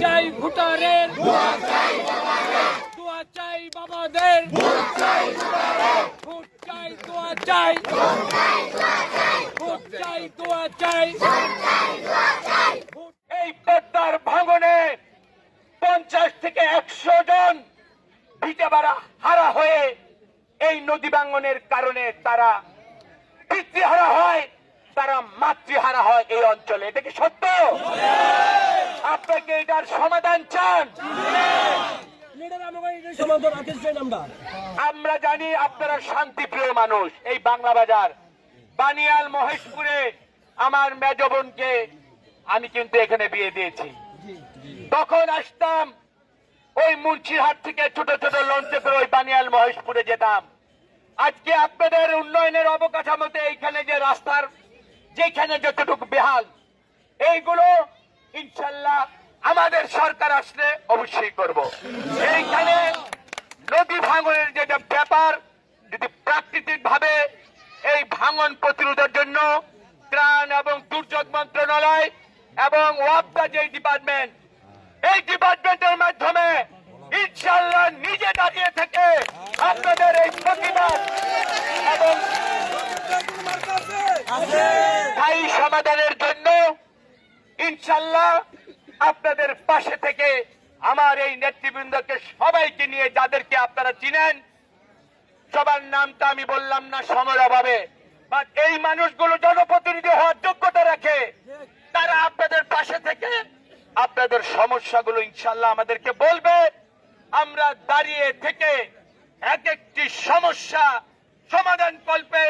চাই ভোটারের, দোয়া চাই বাবাদের, ভোট চাই দোয়া চাই, ভোট চাই দোয়া চাই। এই পদ্মার ভাঙনে 50 থেকে 100 জন ভিটেবাড়া হারা হয়ে এই নদী ভাঙনের কারণে তারা পিতৃহারা হয়, তারা মাতৃহারা হয় এই অঞ্চলে। এটা কি সত্য? আপনাকে এটার সমাধান চান? আমরা জানি আপনারা শান্তিপ্রিয় মানুষ। এই বাংলা বাজার বানিয়াল মহেশপুরে আমার মেজ বোনকে আমি কিন্তু এখানে বিয়ে দিয়েছি। তখন আসতাম ওই মুন্সিরহাট থেকে ছোট ছোট লঞ্চে করে ওই বানিয়াল মহেশপুরে যেতাম। আজকে আপনাদের উন্নয়নের অবকাঠামোতে এইখানে যে রাস্তার যেখানে যতটুকু বেহাল, এইগুলো ইনশাল্লাহ আমাদের সরকার আসলে অবশ্যই করব। এইখানে নদী ভাঙনের যেটা ব্যাপার, যদি প্রাকৃতিক ভাবে এই ভাঙন প্রতিরোধের জন্য ত্রাণ এবং দুর্যোগ মন্ত্রণালয় এবং ওয়াপদা যে ডিপার্টমেন্ট, এই ডিপার্টমেন্টের মাধ্যমে ইনশাল্লাহ নিজে দাঁড়িয়ে থেকে আপনাদের এই প্রতিবাদ এবং স্থায়ী সমাধানের জন্য ইনশাল্লাহ আপনাদের পাশে থেকে আমার এই নেতৃবৃন্দকে সবাইকে নিয়ে, যাদেরকে আপনারা চিনেন, সবার নামটা আমি বললাম না সময়ের অভাবে, বাট এই মানুষগুলো জনপ্রতিনিধি হওয়ার যোগ্যতা রাখে, তারা আপনাদের পাশে থেকে আপনাদের সমস্যাগুলো ইনশাল্লাহ আমাদেরকে বলবে। আমরা দাঁড়িয়ে থেকে এক একটি সমস্যা সমাধান কল্পে